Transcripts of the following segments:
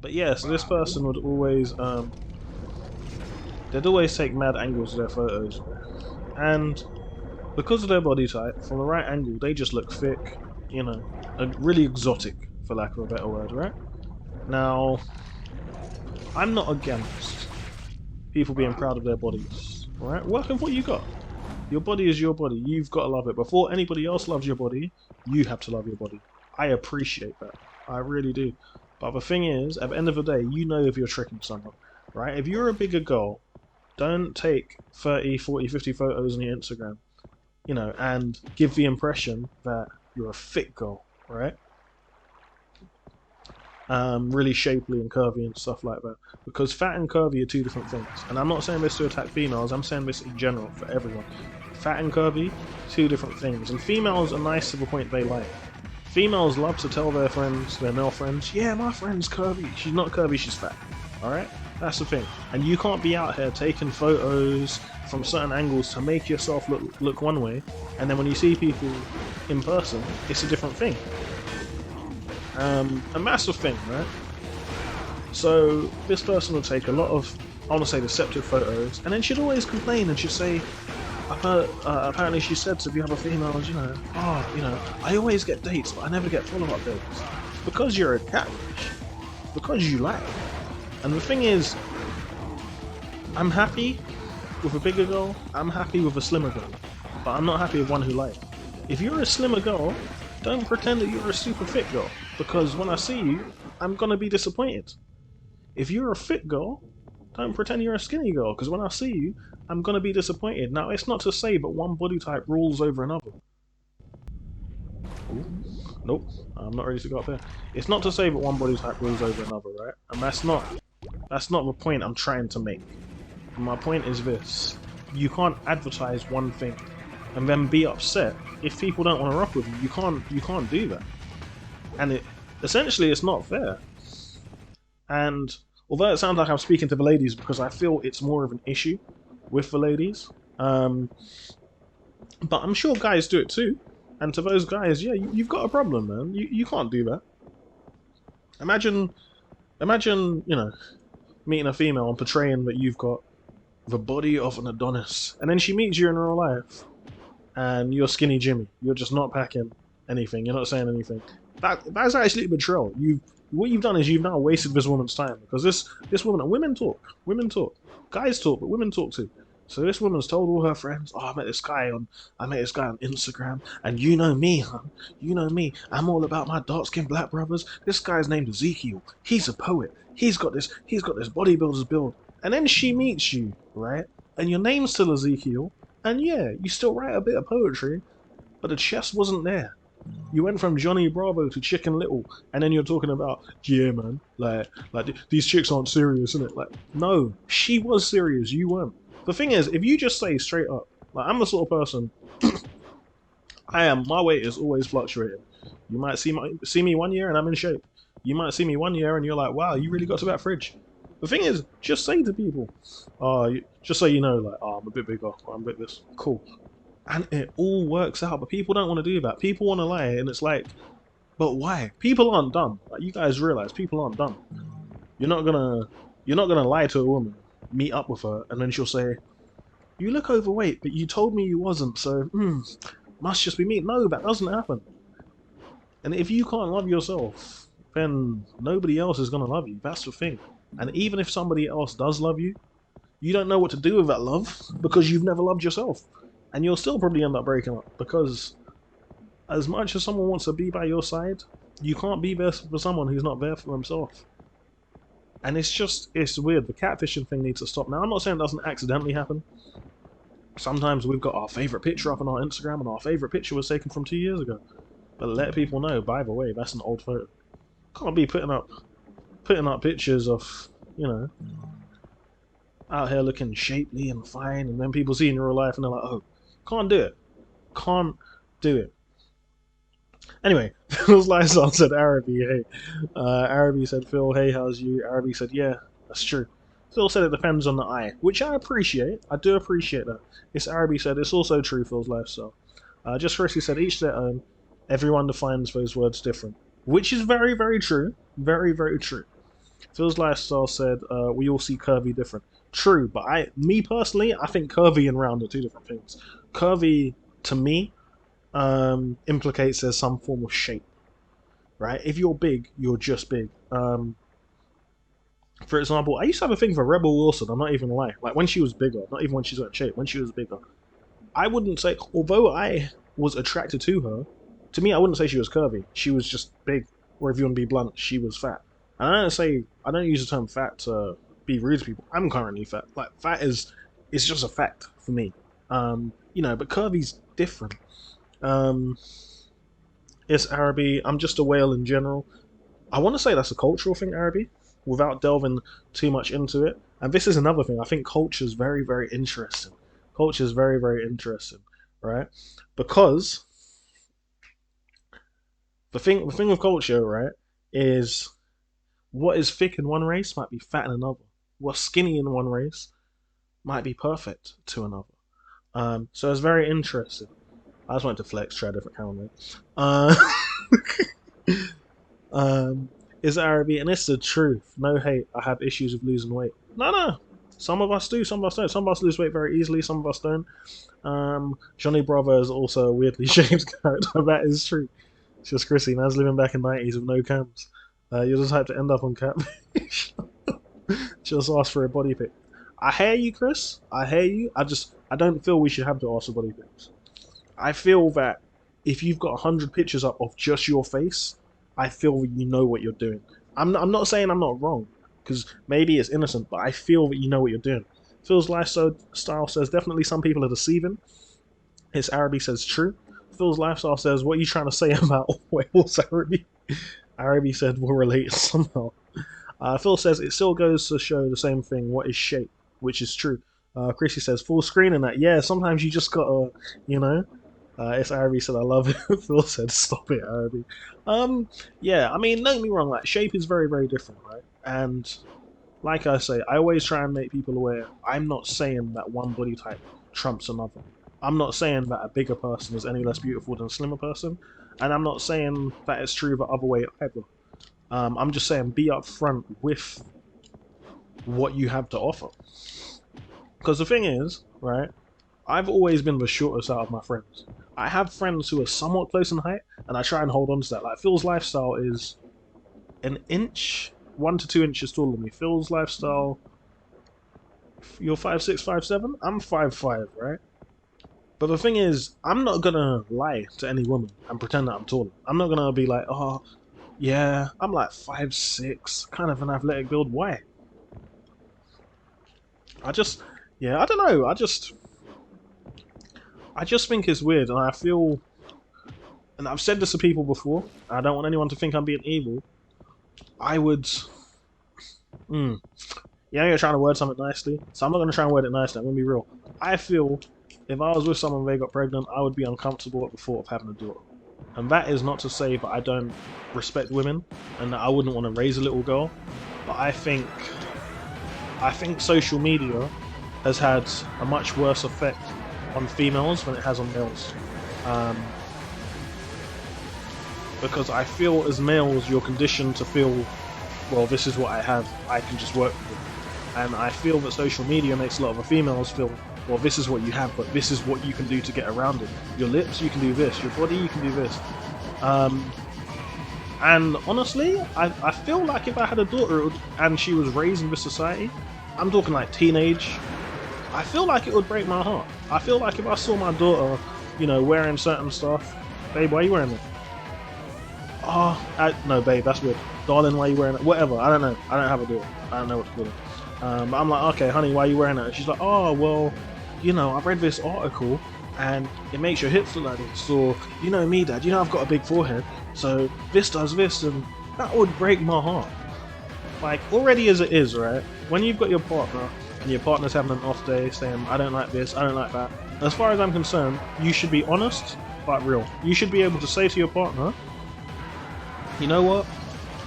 But yeah, so this person would always they'd always take mad angles of their photos, and because of their body type, from the right angle, they just look thick, you know, really exotic, for lack of a better word, right? Now, I'm not against people being proud of their bodies, right? Work with what you got. Your body is your body. You've got to love it. Before anybody else loves your body, you have to love your body. I appreciate that. I really do. But the thing is, at the end of the day, you know if you're tricking someone, right? If you're a bigger girl, don't take 30, 40, 50 photos on your Instagram, you know, and give the impression that you're a fit girl, right? Really shapely and curvy and stuff like that. Because fat and curvy are two different things. And I'm not saying this to attack females, I'm saying this in general for everyone. Fat and curvy, two different things. And females are nice to the point they like. Females love to tell their friends, their male friends, yeah, my friend's curvy. She's not curvy, she's fat. Alright? That's the thing. And you can't be out here taking photos from certain angles to make yourself look one way, and then when you see people in person, it's a different thing. A massive thing, right? So this person would take a lot of, I want to say, deceptive photos, and then she'd always complain and she'd say, apparently she said to the other females, you know, oh, you know, I always get dates, but I never get follow-up dates. Because you're a catfish. Because you lie. And the thing is, I'm happy with a bigger girl, I'm happy with a slimmer girl, but I'm not happy with one who lies. If you're a slimmer girl, don't pretend that you're a super fit girl, because when I see you, I'm gonna be disappointed. If you're a fit girl, don't pretend you're a skinny girl, because when I see you, I'm gonna be disappointed. Now, it's not to say that one body type rules over another. Ooh. Nope, I'm not ready to go up there. It's not to say that one body type rules over another, right? And that's not the point I'm trying to make. My point is this: you can't advertise one thing and then be upset if people don't want to rock with you. You can't do that. And essentially it's not fair. And although it sounds like I'm speaking to the ladies because I feel it's more of an issue with the ladies, but I'm sure guys do it too. And to those guys, yeah, you've got a problem, man. You can't do that. Imagine, you know, meeting a female and portraying that you've got the body of an Adonis, and then she meets you in real life, and you're skinny Jimmy. You're just not packing anything. You're not saying anything. That's actually betrayal. What you've done is you've now wasted this woman's time, because this woman, women talk, guys talk, but women talk too. So this woman's told all her friends, "Oh, I met this guy on Instagram, and you know me, hun. You know me. I'm all about my dark-skinned black brothers. This guy's named Ezekiel. He's a poet. He's got this bodybuilder's build." And then she meets you, right? And your name's still Ezekiel, and yeah, you still write a bit of poetry, but the chest wasn't there. You went from Johnny Bravo to Chicken Little, and then you're talking about, yeah, man, like these chicks aren't serious, innit? Like, no, she was serious, you weren't. The thing is, if you just say straight up, like, I'm the sort of person, my weight is always fluctuating. You might see me one year and I'm in shape. You might see me one year and you're like, wow, you really got to that fridge. The thing is, just say to people, just so you know, like, oh, I'm a bit bigger, or I'm a bit this, cool. And it all works out, but people don't want to do that. People want to lie, and it's like, but why? People aren't dumb. Like, you guys realize people aren't dumb. You're not gonna lie to a woman, meet up with her, and then she'll say, you look overweight, but you told me you wasn't, so must just be me. No, that doesn't happen. And if you can't love yourself, then nobody else is gonna love you. That's the thing. And even if somebody else does love you, you don't know what to do with that love because you've never loved yourself. And you'll still probably end up breaking up, because as much as someone wants to be by your side, you can't be there for someone who's not there for himself. And it's weird. The catfishing thing needs to stop. Now, I'm not saying it doesn't accidentally happen. Sometimes we've got our favourite picture up on our Instagram, and our favourite picture was taken from 2 years ago. But let people know, by the way, that's an old photo. Can't be putting up pictures of, you know, out here looking shapely and fine, and then people see in real life and they're like, oh, can't do it. Can't do it. Anyway, Phil's lifestyle said Araby, hey. Araby said, Phil, hey, how's you? Araby said, yeah, that's true. Phil said it depends on the eye, which I appreciate. I do appreciate that. It's Araby said, it's also true, Phil's lifestyle. Just Chrissy said, each their own. Everyone defines those words different. Which is very, very true. Very, very true. Phil's Lifestyle said, we all see curvy different. True, but me personally, I think curvy and round are two different things. Curvy, to me, implicates there's some form of shape, right? If you're big, you're just big. For example, I used to have a thing for Rebel Wilson, I'm not even lying. Like, when she was bigger, not even when she's in shape, when she was bigger, I wouldn't say, although I was attracted to her, to me, I wouldn't say she was curvy. She was just big. Or if you want to be blunt, she was fat. And I don't use the term fat to be rude to people. I'm currently fat. Like, fat it's just a fact for me. But curvy's different. It's Araby. I'm just a whale in general. I want to say that's a cultural thing, Araby, without delving too much into it. And this is another thing. I think culture is very, very interesting. Culture is very, very interesting, right? Because the thing with culture, right, is what is thick in one race might be fat in another. What's skinny in one race might be perfect to another. So it's very interesting. I just wanted to flex, try a different camera, mate. Is Araby, and it's the truth. No hate. I have issues with losing weight. No. Some of us do, some of us don't. Some of us lose weight very easily, some of us don't. Johnny Bravo is also a weirdly shaped character. That is true. It's just Chrissy. Man's living back in the 90s with no cams. You're just hyped to end up on Catfish. Just ask for a body pic. I hear you, Chris. I hear you. I don't feel we should have to ask for body pics. I feel that if you've got 100 pictures up of just your face, I feel that you know what you're doing. I'm not saying I'm not wrong, because maybe it's innocent, but I feel that you know what you're doing. Phil's Lifestyle says, definitely some people are deceiving. His Araby says, true. Phil's Lifestyle says, what are you trying to say about whales, Araby? Araby said, we're related somehow. Phil says, it still goes to show the same thing, what is shape, which is true. Chrissy says, full screen and that. Yeah, sometimes you just gotta, it's Araby said, I love it. Phil said, stop it, Araby. Yeah, I mean, don't get me wrong, like, shape is very, very different, right? And like I say, I always try and make people aware, I'm not saying that one body type trumps another. I'm not saying that a bigger person is any less beautiful than a slimmer person, and I'm not saying that it's true the other way either. I'm just saying be upfront with what you have to offer. Because the thing is, right, I've always been the shortest out of my friends. I have friends who are somewhat close in height, and I try and hold on to that. Like, Phil's Lifestyle is an inch, 1 to 2 inches taller than me. Phil's Lifestyle, you're 5'6", 5'7"? I'm 5'5", right? But the thing is, I'm not gonna lie to any woman and pretend that I'm taller. I'm not gonna be like, oh, yeah, I'm like 5'6", kind of an athletic build. Why? I don't know. I just think it's weird, and I feel, and I've said this to people before, I don't want anyone to think I'm being evil. I would, yeah, you're trying to word something nicely, so I'm not going to try and word it nicely, I'm going to be real. I feel, if I was with someone and they got pregnant, I would be uncomfortable at the thought of having a daughter. And that is not to say that I don't respect women, and that I wouldn't want to raise a little girl, but I think social media has had a much worse effect on females than it has on males. Because I feel as males you're conditioned to feel, well, this is what I have, I can just work with it. And I feel that social media makes a lot of the females feel, well, this is what you have, but this is what you can do to get around it. Your lips, you can do this. Your body, you can do this. And honestly, I feel like if I had a daughter and she was raised in this society, I'm talking like teenage, I feel like it would break my heart. I feel like if I saw my daughter, wearing certain stuff, babe, why are you wearing that? Oh, no, babe, that's weird. Darling, why are you wearing that? Whatever, I don't know. I don't have a daughter. I don't know what to do. But I'm like, okay, honey, why are you wearing that? And she's like, oh, well, I read this article and it makes your hips look like this. Or, you know me, Dad, I've got a big forehead, so this does this, and that would break my heart. Like, already as it is, right? When you've got your partner and your partner's having an off day saying, I don't like this, I don't like that, as far as I'm concerned, you should be honest but real. You should be able to say to your partner, you know what?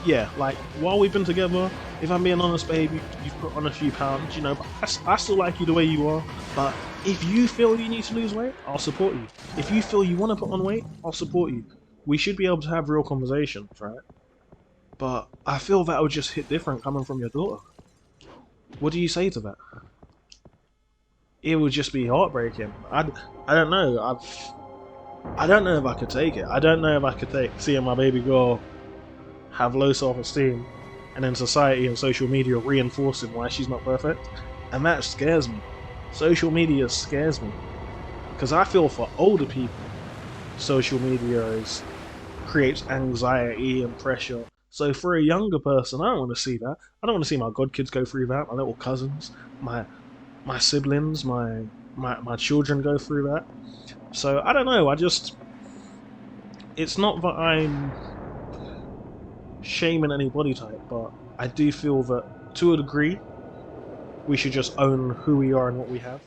Yeah, like, while we've been together, if I'm being honest, babe, you've put on a few pounds, but I still like you the way you are, but if you feel you need to lose weight, I'll support you. If you feel you want to put on weight, I'll support you. We should be able to have real conversations, right? But I feel that would just hit different coming from your daughter. What do you say to that? It would just be heartbreaking. I don't know. I don't know if I could take it. I don't know if I could take seeing my baby girl have low self-esteem, and then society and social media reinforcing why she's not perfect, and that scares me. Social media scares me because I feel for older people, social media creates anxiety and pressure. So for a younger person, I don't want to see that. I don't want to see my godkids go through that. My little cousins, my siblings, my children go through that. So I don't know. It's not that I'm shaming any body type, but I do feel that to a degree we should just own who we are and what we have.